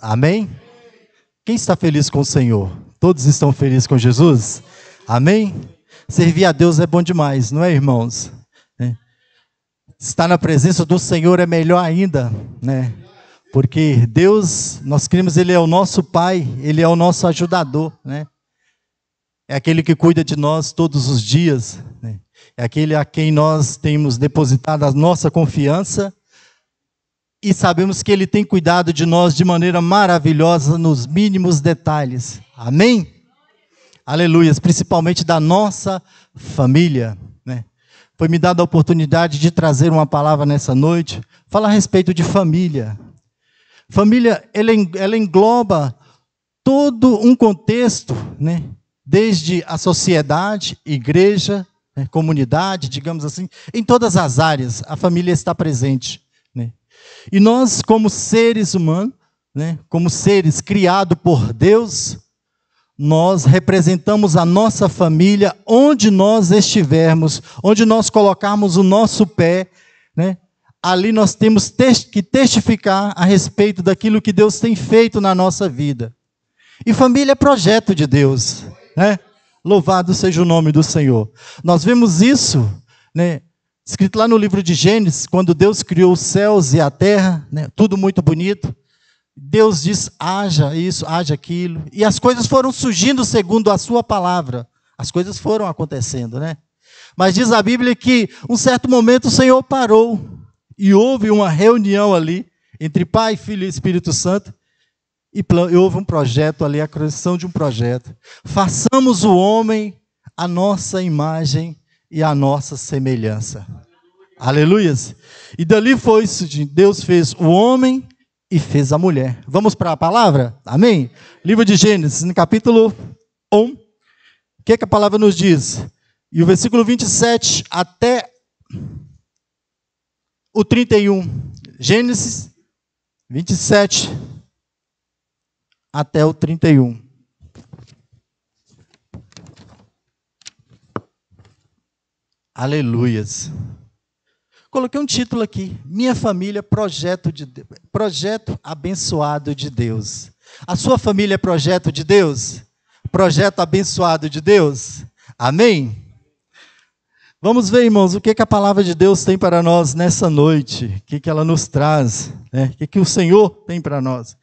Amém? Quem está feliz com o Senhor? Todos estão felizes com Jesus? Amém? Servir a Deus é bom demais, não é, irmãos? Estar na presença do Senhor é melhor ainda, né? Porque Deus, nós cremos, Ele é o nosso Pai, Ele é o nosso ajudador, né? É aquele que cuida de nós todos os dias, né? É aquele a quem nós temos depositado a nossa confiança e sabemos que Ele tem cuidado de nós de maneira maravilhosa nos mínimos detalhes. Amém? Aleluias, principalmente da nossa família, né? Foi me dada a oportunidade de trazer uma palavra nessa noite, falar a respeito de família. Família, ela engloba todo um contexto, né? Desde a sociedade, igreja, né? Comunidade, digamos assim, em todas as áreas, a família está presente, né? E nós, como seres humanos, né? Como seres criados por Deus, nós representamos a nossa família onde nós estivermos, onde nós colocarmos o nosso pé, né? Ali nós temos que testificar a respeito daquilo que Deus tem feito na nossa vida. E família é projeto de Deus, né? Louvado seja o nome do Senhor. Nós vemos isso, né, escrito lá no livro de Gênesis, quando Deus criou os céus e a terra, né, tudo muito bonito. Deus diz, haja isso, haja aquilo. E as coisas foram surgindo segundo a sua palavra. As coisas foram acontecendo, né? Mas diz a Bíblia que, um certo momento, o Senhor parou. E houve uma reunião ali, entre Pai, Filho e Espírito Santo. E houve um projeto ali, a criação de um projeto. Façamos o homem a nossa imagem e a nossa semelhança. Aleluias. E dali foi isso, Deus fez o homem e fez a mulher. Vamos para a palavra? Amém? Livro de Gênesis, no capítulo 1. O que a palavra nos diz? E o versículo 27 até o 31. Gênesis 27 até o 31. Aleluias. Coloquei um título aqui, Minha Família, projeto abençoado de Deus. A sua família é projeto de Deus? Projeto abençoado de Deus? Amém? Vamos ver, irmãos, o que a palavra de Deus tem para nós nessa noite, o que ela nos traz, né? O que o Senhor tem para nós.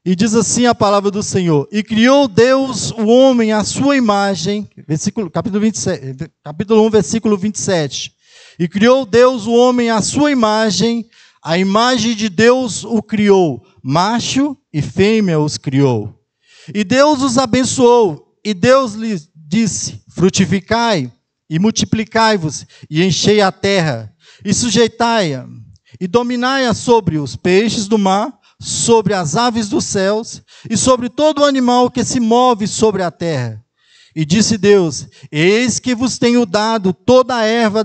E diz assim a palavra do Senhor, e criou Deus o homem à sua imagem, capítulo 1, versículo 27. E criou Deus o homem à sua imagem, a imagem de Deus o criou, macho e fêmea os criou. E Deus os abençoou, e Deus lhes disse, frutificai e multiplicai-vos, e enchei a terra, e sujeitai-a, e dominai-a sobre os peixes do mar, sobre as aves dos céus, e sobre todo animal que se move sobre a terra. E disse Deus, eis que vos tenho dado toda a erva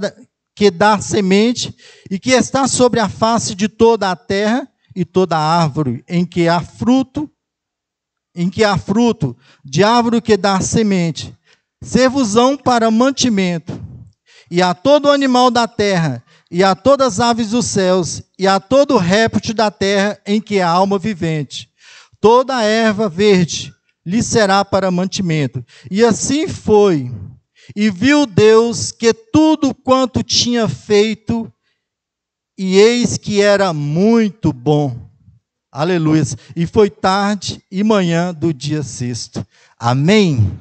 que dá semente, e que está sobre a face de toda a terra, e toda árvore em que há fruto, de árvore que dá semente, ser-vos-ão para mantimento, e a todo animal da terra, e a todas as aves dos céus, e a todo réptil da terra em que há alma vivente. Toda a erva verde lhe será para mantimento. E assim foi. E viu Deus que tudo quanto tinha feito, e eis que era muito bom. Aleluia. E foi tarde e manhã do dia sexto. Amém?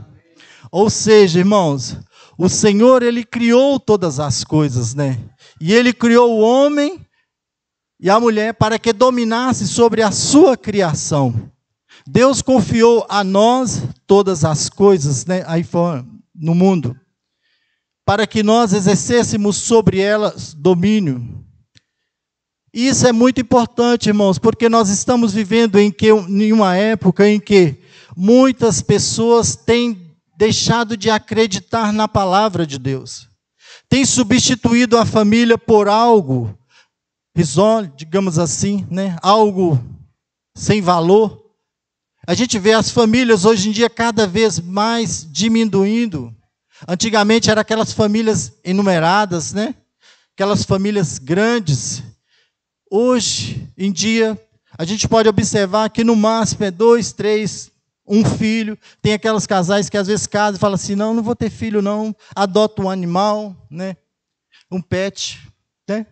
Ou seja, irmãos, o Senhor, Ele criou todas as coisas, né? E Ele criou o homem e a mulher para que dominasse sobre a sua criação. Deus confiou a nós todas as coisas, né, aí fora, no mundo, para que nós exercêssemos sobre elas domínio. Isso é muito importante, irmãos, porque nós estamos vivendo em uma época em que muitas pessoas têm deixado de acreditar na palavra de Deus. Tem substituído a família por algo risório, digamos assim, né? Algo sem valor. A gente vê as famílias hoje em dia cada vez mais diminuindo. Antigamente eram aquelas famílias enumeradas, né? Aquelas famílias grandes. Hoje em dia A gente pode observar que no máximo é 2, 3, um filho. Tem aquelas casais que às vezes casam e falam assim, não vou ter filho não, adota um animal, né? Um pet, né?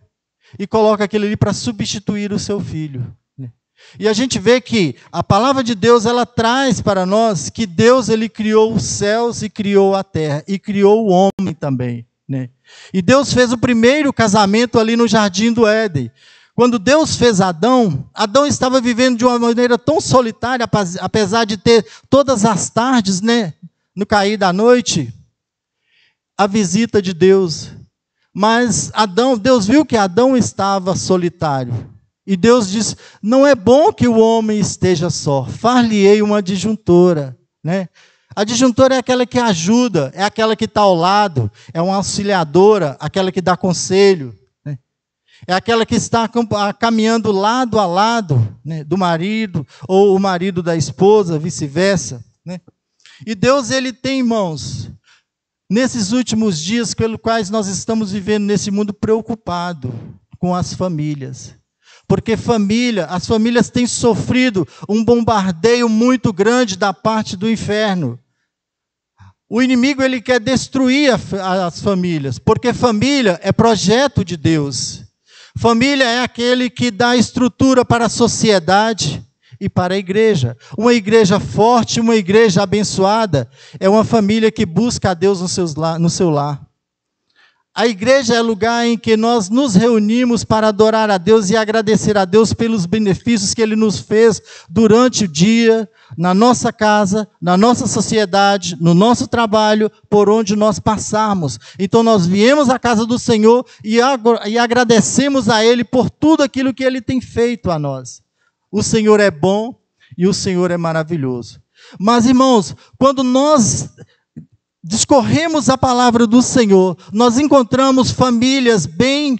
E coloca aquele ali para substituir o seu filho. Né? E a gente vê que a palavra de Deus, ela traz para nós que Deus, ele criou os céus e criou a terra, e criou o homem também. Né? E Deus fez o primeiro casamento ali no Jardim do Éden. Quando Deus fez Adão, Adão estava vivendo de uma maneira tão solitária, apesar de ter todas as tardes, né, no cair da noite, a visita de Deus. Mas Deus viu que Adão estava solitário. E Deus disse, não é bom que o homem esteja só, far-lhe-ei uma adjuntora. Né? A adjuntora é aquela que ajuda, é aquela que está ao lado, é uma auxiliadora, aquela que dá conselho. É aquela que está caminhando lado a lado, né, do marido, ou o marido da esposa, vice-versa. Né? E Deus, ele tem, irmãos, nesses últimos dias pelos quais nós estamos vivendo nesse mundo, preocupado com as famílias. Porque as famílias têm sofrido um bombardeio muito grande da parte do inferno. O inimigo, ele quer destruir as famílias, porque família é projeto de Deus. Família é aquele que dá estrutura para a sociedade e para a igreja. Uma igreja forte, uma igreja abençoada, é uma família que busca a Deus no seu lar. A igreja é o lugar em que nós nos reunimos para adorar a Deus e agradecer a Deus pelos benefícios que Ele nos fez durante o dia, na nossa casa, na nossa sociedade, no nosso trabalho, por onde nós passarmos. Então nós viemos à casa do Senhor e agradecemos a Ele por tudo aquilo que Ele tem feito a nós. O Senhor é bom e o Senhor é maravilhoso. Mas, irmãos, quando nós discorremos a palavra do Senhor, nós encontramos famílias bem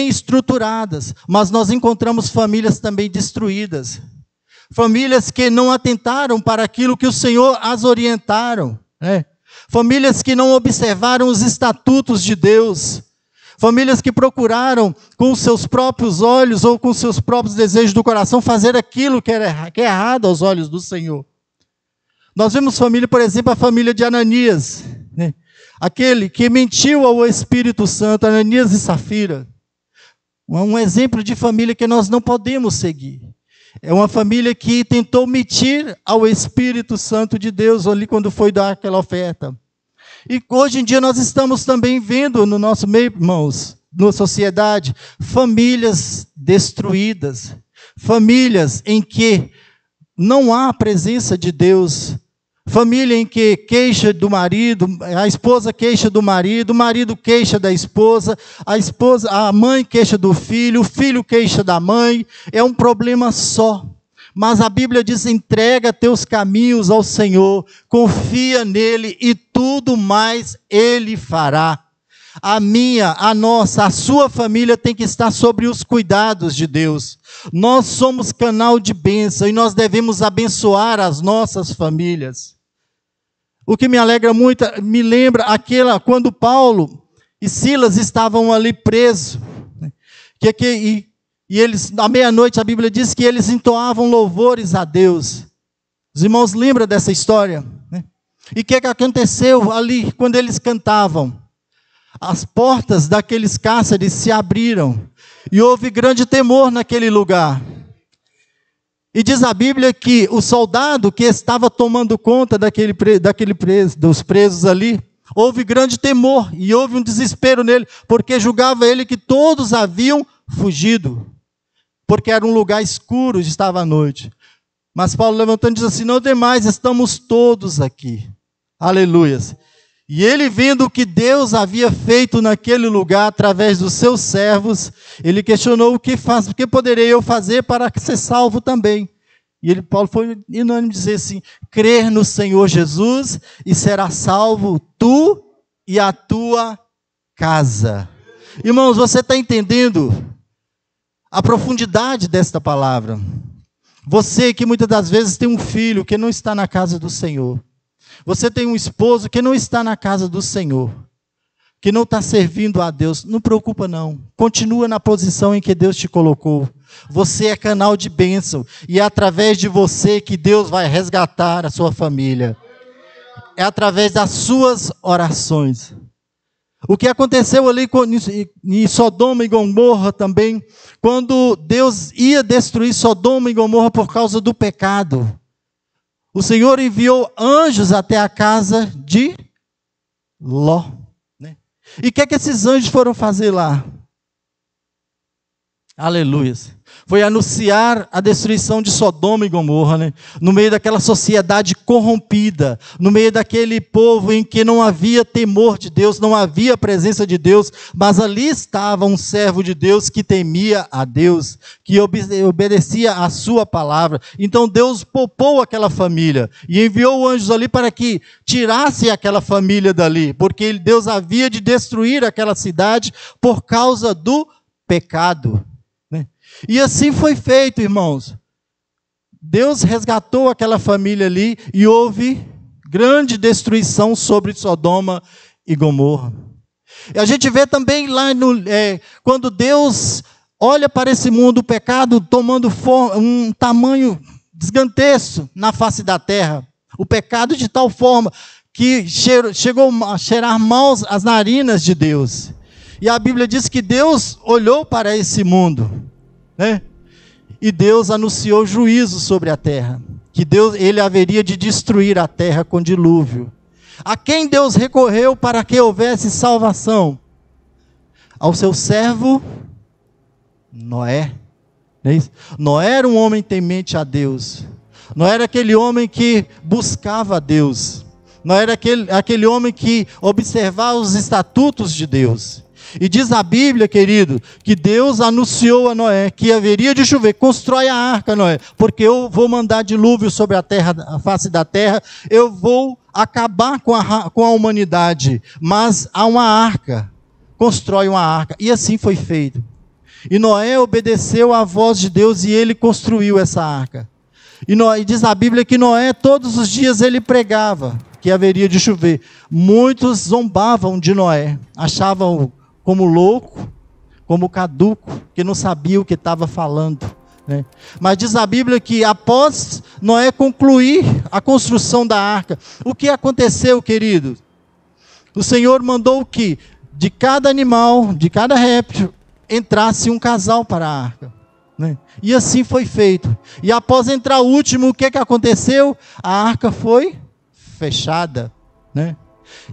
estruturadas, mas nós encontramos famílias também destruídas. Famílias que não atentaram para aquilo que o Senhor as orientaram. Né? Famílias que não observaram os estatutos de Deus. Famílias que procuraram com os seus próprios olhos ou com os seus próprios desejos do coração fazer aquilo que é errado aos olhos do Senhor. Nós vemos família, por exemplo, a família de Ananias, né? Aquele que mentiu ao Espírito Santo, Ananias e Safira. Um exemplo de família que nós não podemos seguir. É uma família que tentou mentir ao Espírito Santo de Deus ali quando foi dar aquela oferta. E hoje em dia nós estamos também vendo no nosso meio, irmãos, na sociedade, famílias destruídas. Famílias em que não há a presença de Deus. Família em que queixa do marido, a esposa queixa do marido, o marido queixa da esposa, a mãe queixa do filho, o filho queixa da mãe. É um problema só. Mas a Bíblia diz, entrega teus caminhos ao Senhor, confia nele e tudo mais ele fará. A minha, a nossa, a sua família tem que estar sobre os cuidados de Deus. Nós somos canal de bênção e nós devemos abençoar as nossas famílias. O que me alegra muito, me lembra quando Paulo e Silas estavam ali presos. E eles, à meia-noite, a Bíblia diz que eles entoavam louvores a Deus. Os irmãos lembram dessa história? Né? E o que aconteceu ali quando eles cantavam? As portas daqueles cárceres se abriram e houve grande temor naquele lugar. E diz a Bíblia que o soldado que estava tomando conta dos presos ali, houve grande temor e houve um desespero nele, porque julgava ele que todos haviam fugido, porque era um lugar escuro, estava à noite. Mas Paulo levantando diz assim, não demais, estamos todos aqui. Aleluias. E ele vendo o que Deus havia feito naquele lugar, através dos seus servos, ele questionou o que poderei eu fazer para ser salvo também. E Paulo foi unânime dizer assim, crer no Senhor Jesus e será salvo tu e a tua casa. Irmãos, você está entendendo a profundidade desta palavra? Você que muitas das vezes tem um filho que não está na casa do Senhor. Você tem um esposo que não está na casa do Senhor, que não está servindo a Deus. Não preocupa não, continua na posição em que Deus te colocou. Você é canal de bênção. E é através de você que Deus vai resgatar a sua família. É através das suas orações. O que aconteceu ali em Sodoma e Gomorra também, quando Deus ia destruir Sodoma e Gomorra por causa do pecado. O Senhor enviou anjos até a casa de Ló. Né? E o que é que esses anjos foram fazer lá? Aleluia. Foi anunciar a destruição de Sodoma e Gomorra, né? No meio daquela sociedade corrompida, no meio daquele povo em que não havia temor de Deus, não havia presença de Deus, mas ali estava um servo de Deus que temia a Deus, que obedecia a sua palavra. Então Deus poupou aquela família e enviou anjos ali para que tirasse aquela família dali, porque Deus havia de destruir aquela cidade por causa do pecado. E assim foi feito, irmãos. Deus resgatou aquela família ali e houve grande destruição sobre Sodoma e Gomorra. E a gente vê também lá quando Deus olha para esse mundo, o pecado tomando um tamanho gigantesco na face da terra. O pecado de tal forma que chegou a cheirar mal as narinas de Deus. E a Bíblia diz que Deus olhou para esse mundo. Né? E Deus anunciou juízo sobre a terra, que ele haveria de destruir a terra com dilúvio. A quem Deus recorreu para que houvesse salvação? Ao seu servo Noé. Não é isso? Noé era um homem temente a Deus. Noé era aquele homem que buscava a Deus. Noé era aquele homem que observava os estatutos de Deus. E diz a Bíblia, querido, que Deus anunciou a Noé que haveria de chover. Constrói a arca, Noé, porque eu vou mandar dilúvio sobre a terra, a face da terra. Eu vou acabar com a humanidade. Mas há uma arca. Constrói uma arca. E assim foi feito. E Noé obedeceu à voz de Deus e ele construiu essa arca. E diz a Bíblia que Noé, todos os dias ele pregava que haveria de chover. Muitos zombavam de Noé. Achavam como louco, como caduco, que não sabia o que estava falando. Né? Mas diz a Bíblia que após Noé concluir a construção da arca, o que aconteceu, querido? O Senhor mandou que de cada animal, de cada réptil, entrasse um casal para a arca. Né? E assim foi feito. E após entrar o último, o que aconteceu? A arca foi fechada. Né?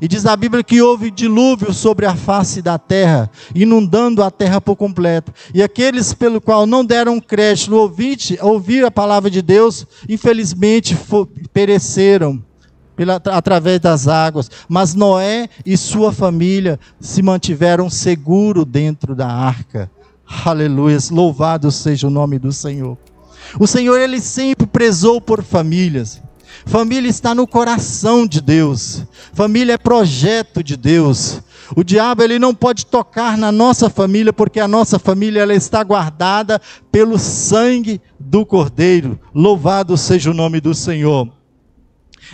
E diz a Bíblia que houve dilúvio sobre a face da terra, inundando a terra por completo. E aqueles pelo qual não deram crédito ouvir a palavra de Deus, infelizmente pereceram através das águas. Mas Noé e sua família se mantiveram seguros dentro da arca. Aleluia, louvado seja o nome do Senhor. O Senhor, Ele sempre prezou por famílias. Família está no coração de Deus. Família é projeto de Deus. O diabo ele não pode tocar na nossa família, porque a nossa família ela está guardada pelo sangue do Cordeiro. Louvado seja o nome do Senhor.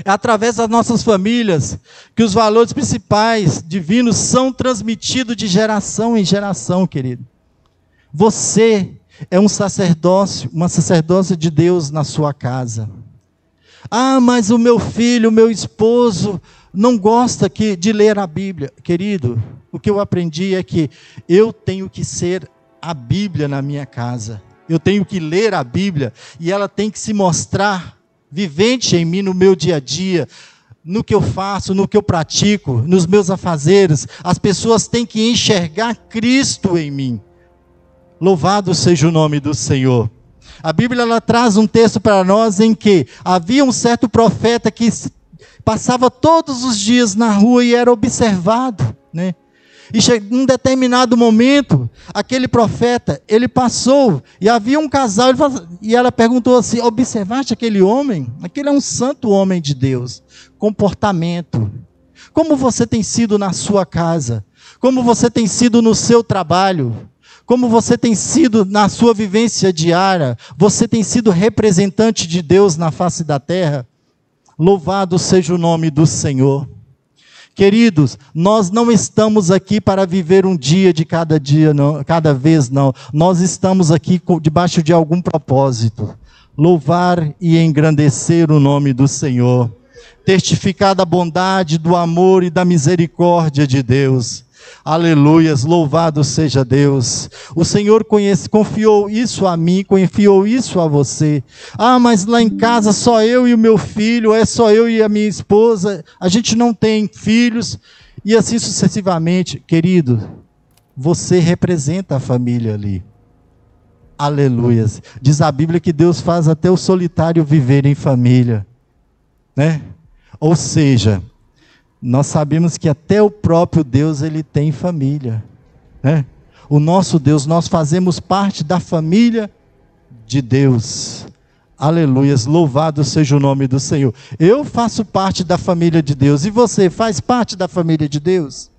É através das nossas famílias que os valores principais divinos são transmitidos de geração em geração, querido. Você é um sacerdócio, uma sacerdócia de Deus na sua casa. Ah, mas o meu filho, o meu esposo não gosta de ler a Bíblia. Querido, o que eu aprendi é que eu tenho que ser a Bíblia na minha casa. Eu tenho que ler a Bíblia e ela tem que se mostrar vivente em mim no meu dia a dia, no que eu faço, no que eu pratico, nos meus afazeres. As pessoas têm que enxergar Cristo em mim. Louvado seja o nome do Senhor. A Bíblia ela traz um texto para nós em que havia um certo profeta que passava todos os dias na rua e era observado, né? E em um determinado momento, aquele profeta, ele passou e havia um casal, e ela perguntou assim, observaste aquele homem? Aquele é um santo homem de Deus. Comportamento. Como você tem sido na sua casa? Como você tem sido no seu trabalho? Como você tem sido na sua vivência diária? Você tem sido representante de Deus na face da terra? Louvado seja o nome do Senhor. Queridos, nós não estamos aqui para viver um dia de cada dia, não, cada vez não. Nós estamos aqui debaixo de algum propósito. Louvar e engrandecer o nome do Senhor. Testificar da bondade, do amor e da misericórdia de Deus. Aleluias, louvado seja Deus. O Senhor confiou isso a mim, confiou isso a você. Ah, mas lá em casa só eu e o meu filho, é só eu e a minha esposa, a gente não tem filhos, e assim sucessivamente. Querido, você representa a família ali. Aleluias. Diz a Bíblia que Deus faz até o solitário viver em família, né? Ou seja, nós sabemos que até o próprio Deus, ele tem família, né? O nosso Deus, nós fazemos parte da família de Deus. Aleluias, louvado seja o nome do Senhor. Eu faço parte da família de Deus, e você faz parte da família de Deus?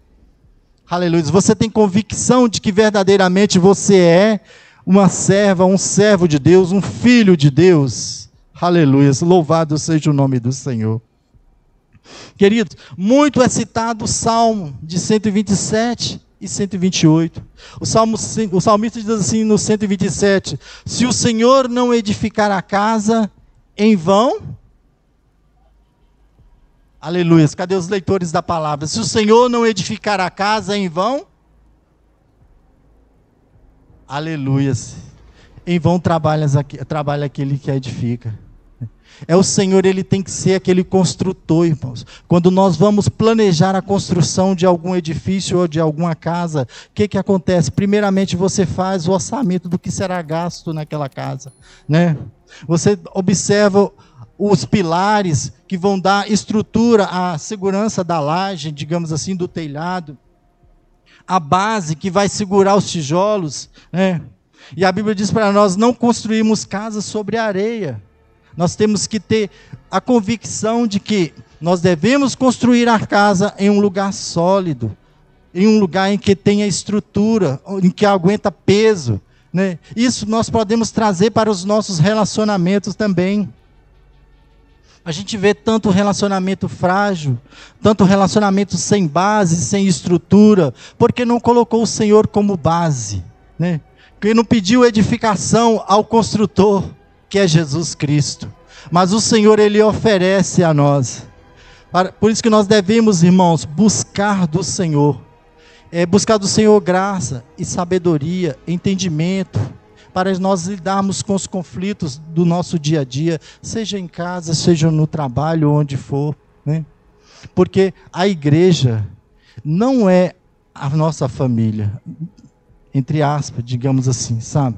Aleluia, você tem convicção de que verdadeiramente você é uma serva, um servo de Deus, um filho de Deus? Aleluia, louvado seja o nome do Senhor. Queridos, muito é citado o Salmo de 127 e 128. O salmista diz assim no 127, se o Senhor não edificar a casa, em vão... Aleluia, cadê os leitores da palavra? Se o Senhor não edificar a casa, em vão... Aleluia, em vão trabalha aquele que a edifica. É o Senhor, ele tem que ser aquele construtor, irmãos. Quando nós vamos planejar a construção de algum edifício ou de alguma casa, o que acontece? Primeiramente você faz o orçamento do que será gasto naquela casa, né? Você observa os pilares que vão dar estrutura à segurança da laje, digamos assim, do telhado, a base que vai segurar os tijolos, né? E a Bíblia diz para nós não construirmos casas sobre areia. Nós temos que ter a convicção de que nós devemos construir a casa em um lugar sólido, em um lugar em que tenha estrutura, em que aguenta peso, né? Isso nós podemos trazer para os nossos relacionamentos também. A gente vê tanto relacionamento frágil, tanto relacionamento sem base, sem estrutura, porque não colocou o Senhor como base, né? Porque não pediu edificação ao construtor, que é Jesus Cristo. Mas o Senhor, ele oferece a nós. Por isso que nós devemos, irmãos, buscar do Senhor. Buscar do Senhor graça e sabedoria, entendimento, para nós lidarmos com os conflitos do nosso dia a dia, seja em casa, seja no trabalho, onde for, né? Porque a igreja não é a nossa família, entre aspas, digamos assim, sabe?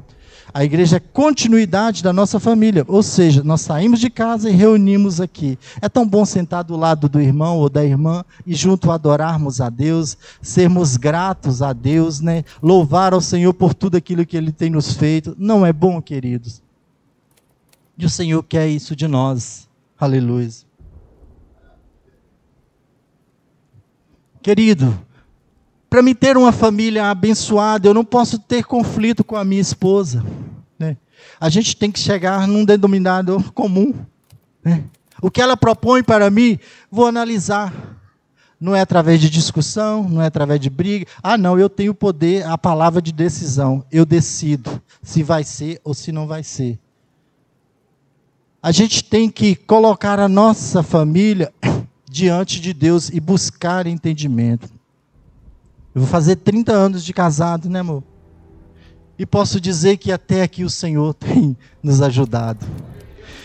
A igreja é continuidade da nossa família, ou seja, nós saímos de casa e reunimos aqui. É tão bom sentar do lado do irmão ou da irmã e junto adorarmos a Deus, sermos gratos a Deus, né? Louvar ao Senhor por tudo aquilo que Ele tem nos feito. Não é bom, queridos? E o Senhor quer isso de nós. Aleluia. Querido, para me ter uma família abençoada, eu não posso ter conflito com a minha esposa, né? A gente tem que chegar num denominador comum, né? O que ela propõe para mim, vou analisar. Não é através de discussão, não é através de briga. Ah, não, eu tenho o poder, a palavra de decisão. Eu decido se vai ser ou se não vai ser. A gente tem que colocar a nossa família diante de Deus e buscar entendimento. Eu vou fazer 30 anos de casado, né, amor? E posso dizer que até aqui o Senhor tem nos ajudado.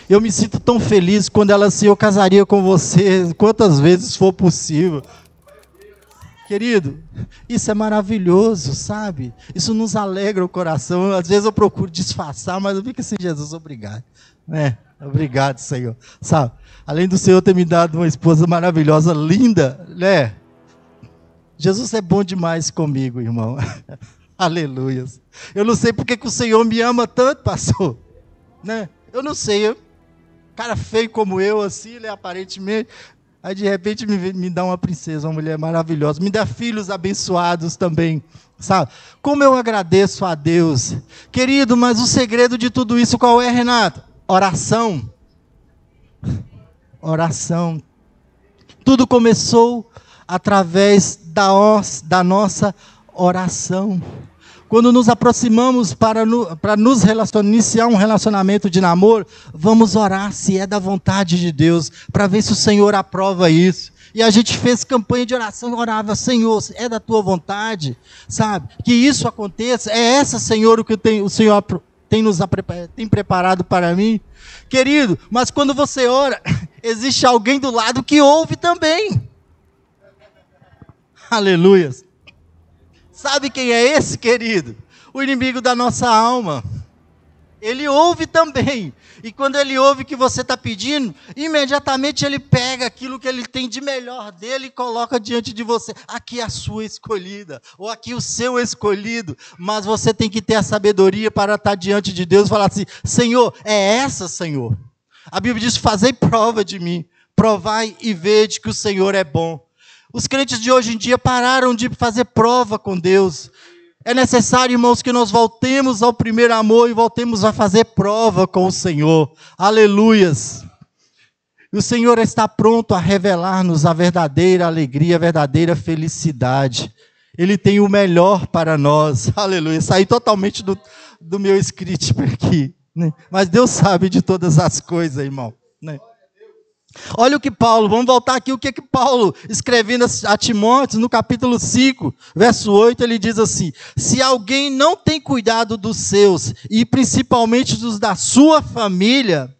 Eu me sinto tão feliz quando ela assim, eu casaria com você quantas vezes for possível. Querido, isso é maravilhoso, sabe? Isso nos alegra o coração. Às vezes eu procuro disfarçar, mas eu fico assim, Jesus, obrigado. Né? Obrigado, Senhor. Sabe? Além do Senhor ter me dado uma esposa maravilhosa, linda, né? Jesus é bom demais comigo, irmão. Aleluia. Eu não sei porque que o Senhor me ama tanto, pastor. Né? Eu não sei. Cara feio como eu, assim, né, aparentemente. Aí de repente me dá uma princesa, uma mulher maravilhosa. Me dá filhos abençoados também. Sabe? Como eu agradeço a Deus. Querido, mas o segredo de tudo isso qual é, Renato? Oração. Oração. Tudo começou através da nossa oração. Quando nos aproximamos para nos iniciar um relacionamento de namoro, vamos orar se é da vontade de Deus, para ver se o Senhor aprova isso. E a gente fez campanha de oração, orava, Senhor, é da tua vontade, sabe? Que isso aconteça, é essa, Senhor, o que o Senhor tem preparado para mim. Querido, mas quando você ora, existe alguém do lado que ouve também. Aleluias. Sabe quem é esse, querido? O inimigo da nossa alma. Ele ouve também. E quando ele ouve que você está pedindo, imediatamente ele pega aquilo que ele tem de melhor dele e coloca diante de você. Aqui é a sua escolhida, ou aqui o seu escolhido. Mas você tem que ter a sabedoria para estar diante de Deus e falar assim, Senhor, é essa, Senhor. A Bíblia diz, fazei prova de mim. Provai e vede que o Senhor é bom. Os crentes de hoje em dia pararam de fazer prova com Deus. É necessário, irmãos, que nós voltemos ao primeiro amor e voltemos a fazer prova com o Senhor. Aleluias. E o Senhor está pronto a revelar-nos a verdadeira alegria, a verdadeira felicidade. Ele tem o melhor para nós. Aleluia. Saí totalmente do meu script aqui, né? Mas Deus sabe de todas as coisas, irmão, né? Olha o que Paulo, vamos voltar aqui, o que Paulo, escrevendo a Timóteo, no capítulo 5, verso 8, ele diz assim, se alguém não tem cuidado dos seus, e principalmente dos da sua família,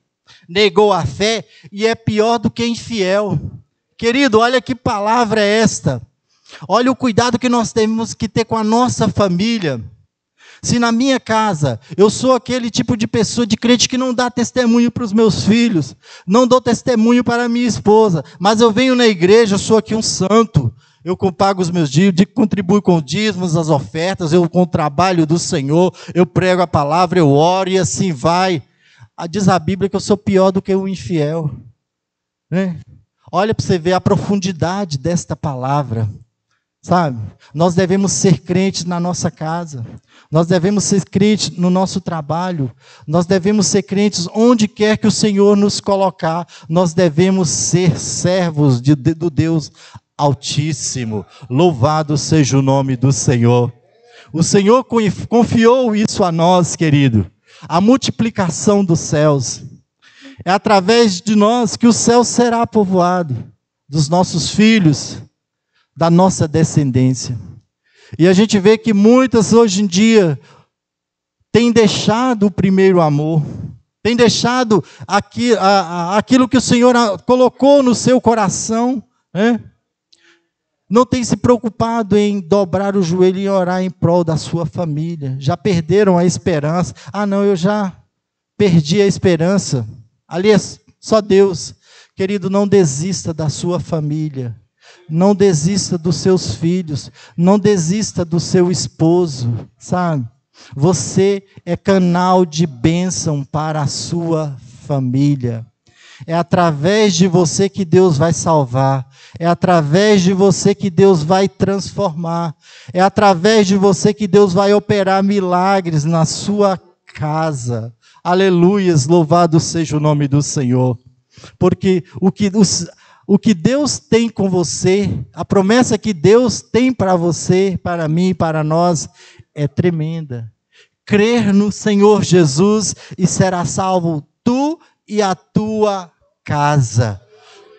negou a fé, e é pior do que infiel. Querido, olha que palavra é esta, olha o cuidado que nós temos que ter com a nossa família. Se na minha casa, eu sou aquele tipo de pessoa, de crente que não dá testemunho para os meus filhos, não dou testemunho para a minha esposa, mas eu venho na igreja, eu sou aqui um santo, eu pago os meus dízimos, contribuo com os dízimos, as ofertas, eu com o trabalho do Senhor, eu prego a palavra, eu oro e assim vai. Diz a Bíblia que eu sou pior do que o infiel, né? Olha para você ver a profundidade desta palavra. Sabe, nós devemos ser crentes na nossa casa, nós devemos ser crentes no nosso trabalho, nós devemos ser crentes onde quer que o Senhor nos colocar, nós devemos ser servos do Deus Altíssimo, louvado seja o nome do Senhor. O Senhor confiou isso a nós, querido, a multiplicação dos céus, é através de nós que o céu será povoado, dos nossos filhos, da nossa descendência. E a gente vê que muitas hoje em dia têm deixado o primeiro amor, têm deixado aquilo que o Senhor colocou no seu coração, né? Não tem se preocupado em dobrar o joelho e orar em prol da sua família, já perderam a esperança. Não, eu já perdi a esperança, ali é só Deus. Querido, não desista da sua família, não desista dos seus filhos, não desista do seu esposo, sabe? Você é canal de bênção para a sua família. É através de você que Deus vai salvar, é através de você que Deus vai transformar, é através de você que Deus vai operar milagres na sua casa. Aleluias, louvado seja o nome do Senhor. Porque o que Deus tem com você, a promessa que Deus tem para você, para mim, para nós, é tremenda. Crer no Senhor Jesus e será salvo tu e a tua casa.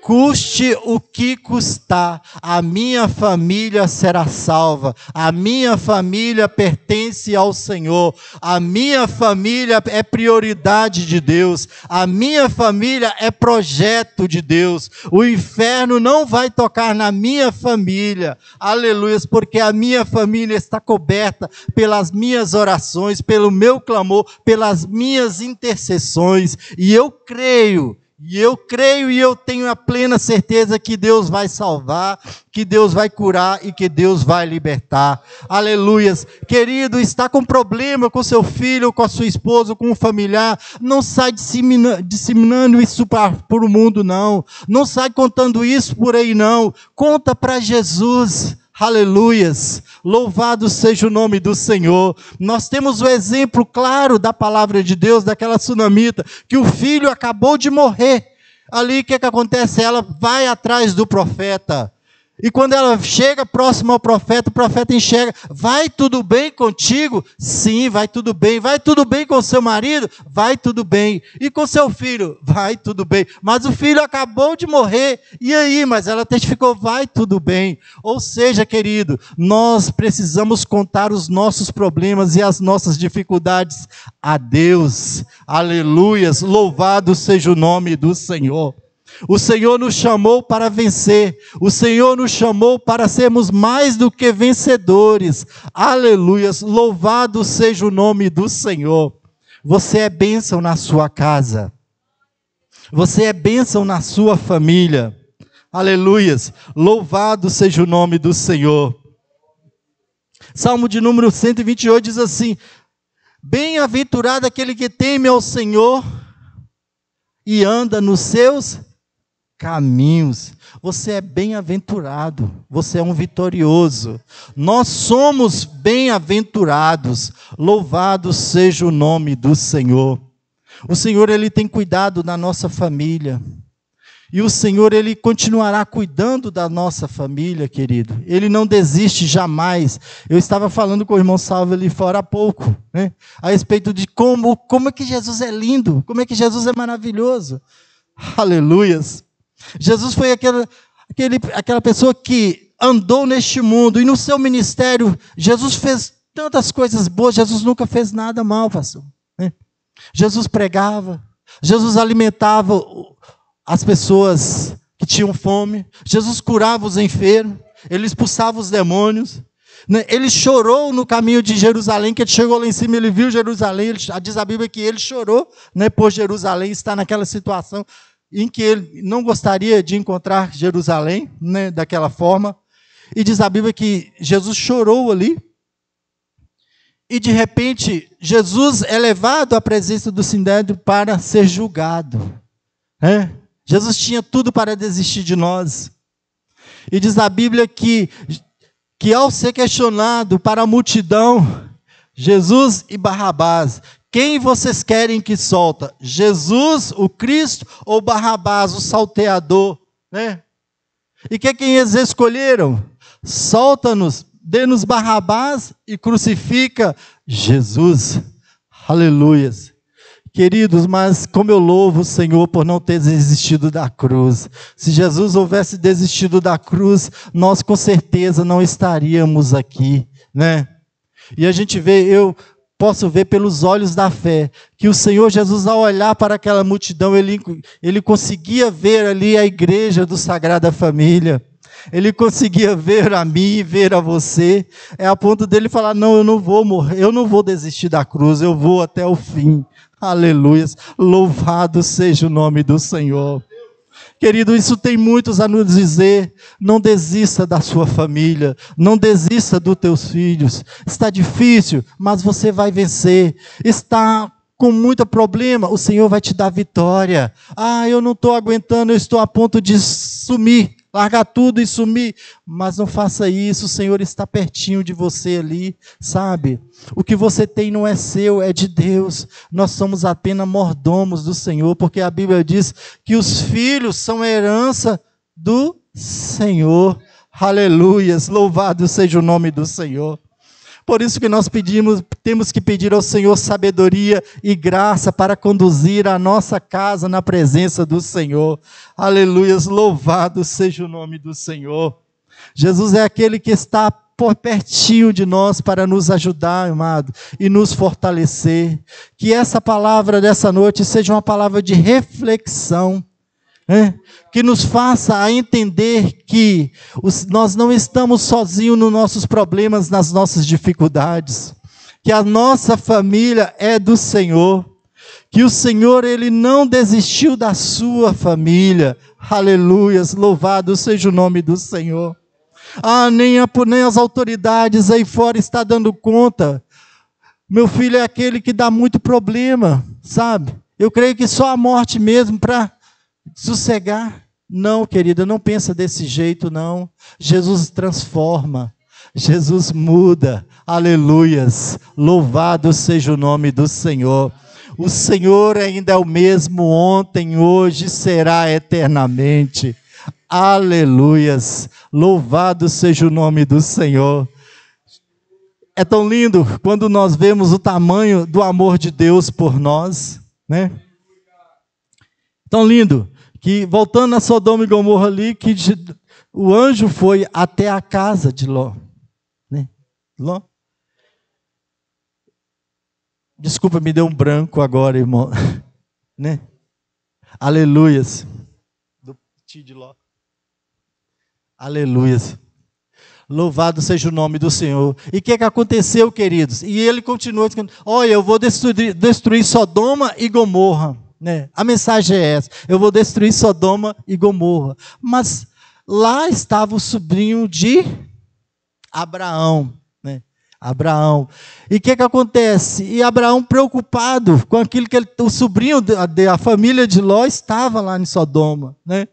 Custe o que custar, a minha família será salva, a minha família pertence ao Senhor, a minha família é prioridade de Deus, a minha família é projeto de Deus, o inferno não vai tocar na minha família, aleluia, porque a minha família está coberta pelas minhas orações, pelo meu clamor, pelas minhas intercessões, e eu creio e eu tenho a plena certeza que Deus vai salvar, que Deus vai curar e que Deus vai libertar. Aleluias. Querido, está com problema com seu filho, com a sua esposa, com um familiar, não sai disseminando isso por o mundo, não. Não sai contando isso por aí, não. Conta para Jesus. Aleluias, louvado seja o nome do Senhor. Nós temos o exemplo claro da palavra de Deus, daquela sunamita, que o filho acabou de morrer. Ali o que acontece? Ela vai atrás do profeta. E quando ela chega próximo ao profeta, o profeta enxerga: vai tudo bem contigo? Sim, vai tudo bem. Vai tudo bem com seu marido? Vai tudo bem. E com seu filho? Vai tudo bem. Mas o filho acabou de morrer. E aí? Mas ela testificou: vai tudo bem. Ou seja, querido, nós precisamos contar os nossos problemas e as nossas dificuldades a Deus. Aleluias, louvado seja o nome do Senhor. O Senhor nos chamou para vencer, o Senhor nos chamou para sermos mais do que vencedores. Aleluias, louvado seja o nome do Senhor. Você é bênção na sua casa, você é bênção na sua família. Aleluias, louvado seja o nome do Senhor. Salmo de número 128 diz assim: bem-aventurado aquele que teme ao Senhor e anda nos seus caminhos. Você é bem-aventurado, você é um vitorioso. Nós somos bem-aventurados. Louvado seja o nome do Senhor. O Senhor, Ele tem cuidado da nossa família. E o Senhor, Ele continuará cuidando da nossa família, querido. Ele não desiste jamais. Eu estava falando com o irmão Salvo ali fora há pouco, né? A respeito de como é que Jesus é lindo, como é que Jesus é maravilhoso. Aleluias. Jesus foi aquela pessoa que andou neste mundo, e no seu ministério, Jesus fez tantas coisas boas. Jesus nunca fez nada mal, pastor, né? Jesus pregava, Jesus alimentava as pessoas que tinham fome, Jesus curava os enfermos, Ele expulsava os demônios, né? Ele chorou no caminho de Jerusalém, que ele chegou lá em cima, ele viu Jerusalém, diz a Bíblia que ele chorou, né, por Jerusalém estar naquela situação em que ele não gostaria de encontrar Jerusalém, né, daquela forma. E diz a Bíblia que Jesus chorou ali, e de repente Jesus é levado à presença do Sinédrio para ser julgado, né? Jesus tinha tudo para desistir de nós. E diz a Bíblia que ao ser questionado para a multidão, Jesus e Barrabás, quem vocês querem que solta? Jesus, o Cristo, ou Barrabás, o salteador, né? E quem eles escolheram? Solta-nos, dê-nos Barrabás e crucifica Jesus. Aleluias. Queridos, mas como eu louvo o Senhor por não ter desistido da cruz. Se Jesus houvesse desistido da cruz, nós com certeza não estaríamos aqui, né? E a gente vê, eu posso ver pelos olhos da fé, que o Senhor Jesus, ao olhar para aquela multidão, ele conseguia ver ali a igreja do Sagrada Família. Ele conseguia ver a mim, ver a você, a ponto dele falar: não, eu não vou morrer, eu não vou desistir da cruz, eu vou até o fim. Aleluia, louvado seja o nome do Senhor. Querido, isso tem muitos a nos dizer: não desista da sua família, não desista dos teus filhos. Está difícil, mas você vai vencer. Está com muito problema, o Senhor vai te dar vitória. Ah, eu não estou aguentando, eu estou a ponto de sumir, largar tudo e sumir. Mas não faça isso, o Senhor está pertinho de você ali, sabe? O que você tem não é seu, é de Deus. Nós somos apenas mordomos do Senhor, porque a Bíblia diz que os filhos são a herança do Senhor. Aleluias, louvado seja o nome do Senhor. Por isso que nós temos que pedir ao Senhor sabedoria e graça para conduzir a nossa casa na presença do Senhor. Aleluias, louvado seja o nome do Senhor. Jesus é aquele que está por pertinho de nós para nos ajudar, amado, e nos fortalecer. Que essa palavra dessa noite seja uma palavra de reflexão, que nos faça a entender que nós não estamos sozinhos nos nossos problemas, nas nossas dificuldades, que a nossa família é do Senhor, que o Senhor, Ele não desistiu da sua família. Aleluias, louvado seja o nome do Senhor. Nem as autoridades aí fora estão dando conta. Meu filho é aquele que dá muito problema, sabe? Eu creio que só a morte mesmo para sossegar. Não, querida, não pensa desse jeito, não. Jesus transforma, Jesus muda. Aleluias, louvado seja o nome do Senhor. O Senhor ainda é o mesmo ontem, hoje, será eternamente. Aleluias. Louvado seja o nome do Senhor. É tão lindo quando nós vemos o tamanho do amor de Deus por nós, né? Tão lindo que, voltando a Sodoma e Gomorra ali, que o anjo foi até a casa de Ló, né? Ló. Desculpa, me deu um branco agora, irmão, né? Aleluias. Do tio de Ló. Aleluias. Louvado seja o nome do Senhor. E o que aconteceu, queridos? E ele continuou dizendo: olha, eu vou destruir Sodoma e Gomorra. Né? A mensagem é essa: eu vou destruir Sodoma e Gomorra. Mas lá estava o sobrinho de Abraão. Né? Abraão. E o que acontece? E Abraão, preocupado com aquilo que o sobrinho da família de Ló estava lá em Sodoma. Né?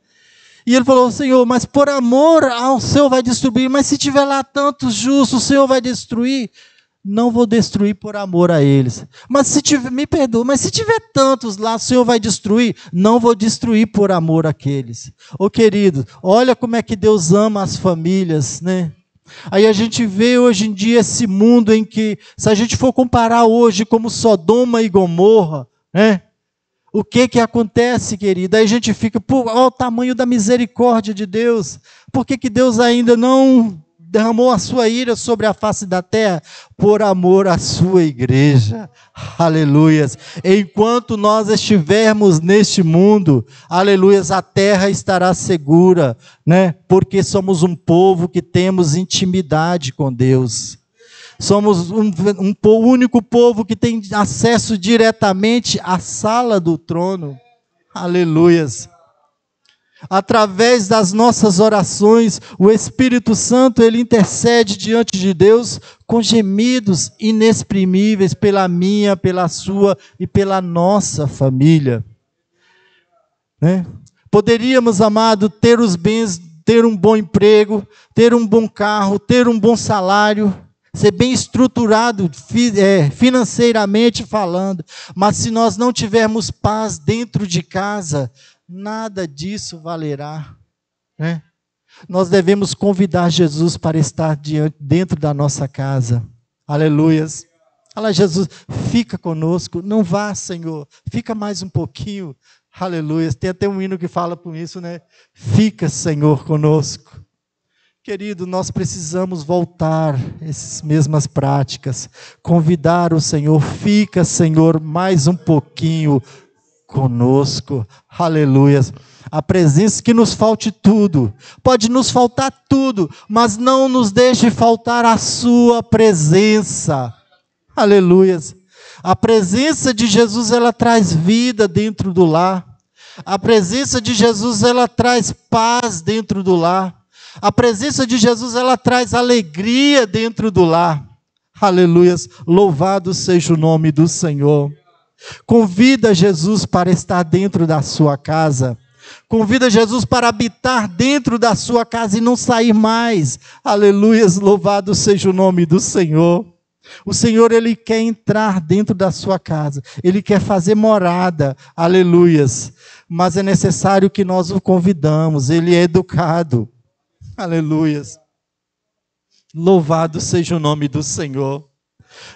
E ele falou: Senhor, mas por amor ao Senhor vai destruir, mas se tiver lá tantos justos, o Senhor vai destruir? Não vou destruir por amor a eles. Mas se tiver, me perdoa, mas se tiver tantos lá, o Senhor vai destruir? Não vou destruir por amor àqueles. Ô querido, olha como é que Deus ama as famílias, né? Aí a gente vê hoje em dia esse mundo em que, se a gente for comparar hoje como Sodoma e Gomorra, né? O que acontece, querido? Aí a gente fica, olha o tamanho da misericórdia de Deus. Por que Deus ainda não derramou a sua ira sobre a face da terra? Por amor à sua igreja. Aleluias. Enquanto nós estivermos neste mundo, aleluias, a terra estará segura, né? Porque somos um povo que temos intimidade com Deus. Somos um único povo que tem acesso diretamente à sala do trono. Aleluias. Através das nossas orações, o Espírito Santo, ele intercede diante de Deus com gemidos inexprimíveis pela minha, pela sua e pela nossa família. Né? Poderíamos, amado, ter os bens, ter um bom emprego, ter um bom carro, ter um bom salário, ser bem estruturado financeiramente falando, mas se nós não tivermos paz dentro de casa, nada disso valerá. Né? Nós devemos convidar Jesus para estar dentro da nossa casa. Aleluias. Fala, Jesus, fica conosco, não vá, Senhor, fica mais um pouquinho. Aleluias. Tem até um hino que fala por isso, né? Fica, Senhor, conosco. Querido, nós precisamos voltar a essas mesmas práticas, convidar o Senhor, fica, Senhor, mais um pouquinho conosco, aleluias. A presença, que nos falte tudo, pode nos faltar tudo, mas não nos deixe faltar a sua presença, aleluias. A presença de Jesus, ela traz vida dentro do lar, a presença de Jesus, ela traz paz dentro do lar. A presença de Jesus, ela traz alegria dentro do lar. Aleluias. Louvado seja o nome do Senhor. Convida Jesus para estar dentro da sua casa. Convida Jesus para habitar dentro da sua casa e não sair mais. Aleluias. Louvado seja o nome do Senhor. O Senhor, ele quer entrar dentro da sua casa. Ele quer fazer morada. Aleluias. Mas é necessário que nós o convidamos. Ele é educado. Aleluias. Louvado seja o nome do Senhor.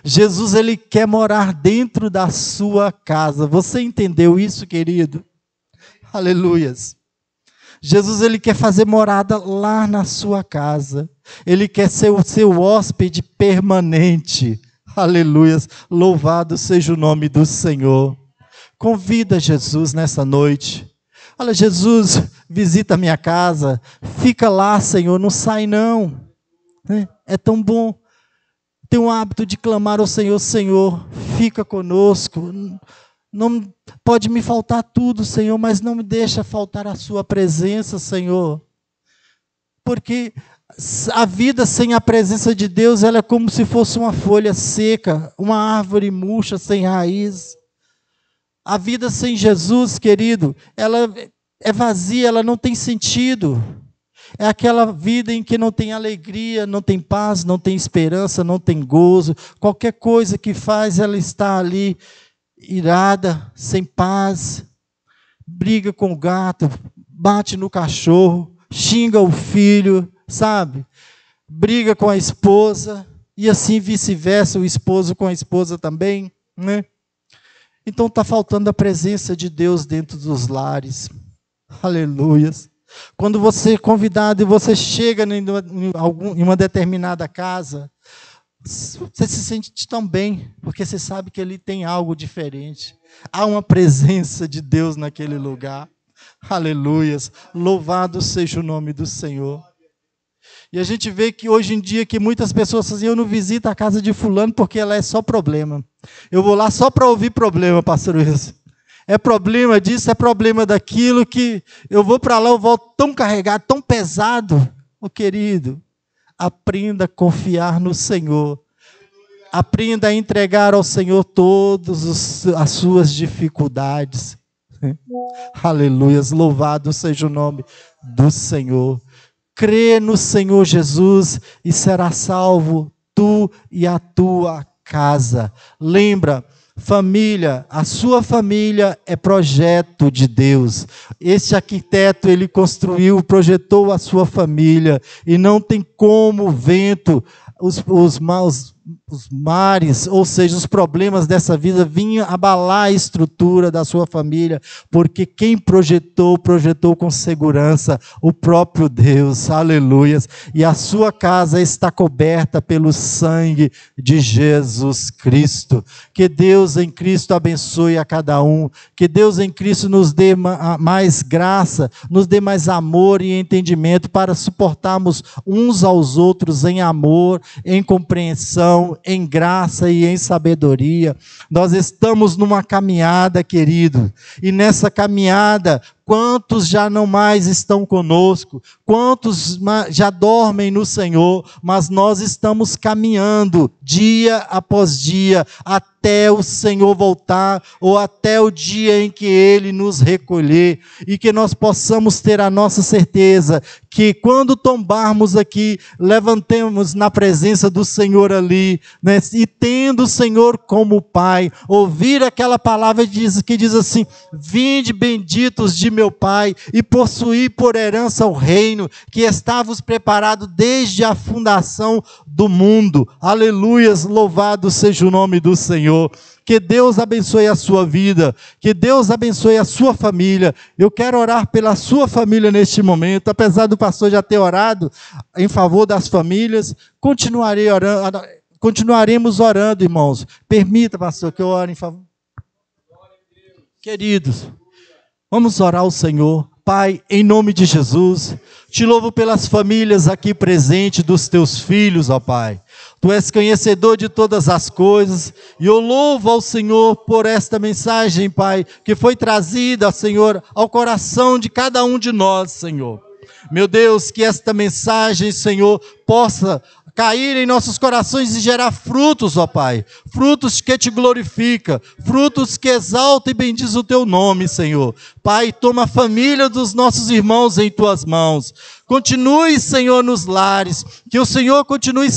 Jesus, ele quer morar dentro da sua casa. Você entendeu isso, querido? Aleluias. Jesus, ele quer fazer morada lá na sua casa. Ele quer ser o seu hóspede permanente. Aleluias. Louvado seja o nome do Senhor. Convida Jesus nessa noite. Olha, Jesus, visita a minha casa, fica lá, Senhor, não sai não. É tão bom ter um hábito de clamar ao Senhor: Senhor, fica conosco. Não pode me faltar tudo, Senhor, mas não me deixa faltar a sua presença, Senhor. Porque a vida sem a presença de Deus, ela é como se fosse uma folha seca, uma árvore murcha sem raiz. A vida sem Jesus, querido, ela é vazia, ela não tem sentido. É aquela vida em que não tem alegria, não tem paz, não tem esperança, não tem gozo. Qualquer coisa que faz, ela está ali irada, sem paz, briga com o gato, bate no cachorro, xinga o filho, sabe? Briga com a esposa, e assim vice-versa, o esposo com a esposa também, né? Então está faltando a presença de Deus dentro dos lares. Aleluias. Quando você é convidado e você chega em uma determinada casa, você se sente tão bem, porque você sabe que ali tem algo diferente. Há uma presença de Deus naquele lugar. Aleluias. Louvado seja o nome do Senhor. E a gente vê que hoje em dia que muitas pessoas dizem, eu não visito a casa de fulano porque ela é só problema. Eu vou lá só para ouvir problema, pastor Wilson. É problema disso, é problema daquilo, que eu vou para lá, eu volto tão carregado, tão pesado. Ô querido, aprenda a confiar no Senhor. Aprenda a entregar ao Senhor todas as suas dificuldades. Aleluias, louvado seja o nome do Senhor. Crê no Senhor Jesus e será salvo tu e a tua casa. Lembra, família, a sua família é projeto de Deus. Este arquiteto, ele construiu, projetou a sua família, e não tem como o vento, os mares, ou seja, os problemas dessa vida vinham abalar a estrutura da sua família, porque quem projetou com segurança o próprio Deus, aleluias, e a sua casa está coberta pelo sangue de Jesus Cristo. Que Deus em Cristo abençoe a cada um, que Deus em Cristo nos dê mais graça, nos dê mais amor e entendimento para suportarmos uns aos outros em amor, em compreensão, em graça e em sabedoria. Nós estamos numa caminhada, querido, e nessa caminhada, quantos já não mais estão conosco, quantos já dormem no Senhor, mas nós estamos caminhando dia após dia, até o Senhor voltar, ou até o dia em que Ele nos recolher, e que nós possamos ter a nossa certeza, que quando tombarmos aqui, levantemos na presença do Senhor ali, né, e tendo o Senhor como Pai, ouvir aquela palavra que diz assim, vinde benditos de meu Pai, e possuir por herança o reino, que estava preparado desde a fundação do mundo. Aleluias, louvado seja o nome do Senhor. Que Deus abençoe a sua vida, que Deus abençoe a sua família. Eu quero orar pela sua família neste momento, apesar do pastor já ter orado em favor das famílias, continuaremos orando, irmãos. Permita, pastor, que eu ore em favor. Queridos, vamos orar ao Senhor. Pai, em nome de Jesus, te louvo pelas famílias aqui presentes dos teus filhos, ó Pai. Tu és conhecedor de todas as coisas, e eu louvo ao Senhor por esta mensagem, Pai, que foi trazida, Senhor, ao coração de cada um de nós, Senhor. Meu Deus, que esta mensagem, Senhor, possa cair em nossos corações e gerar frutos, ó Pai, frutos que te glorifica, frutos que exaltam e bendiz o teu nome, Senhor. Pai, toma a família dos nossos irmãos em tuas mãos, continue, Senhor, nos lares, que o Senhor continue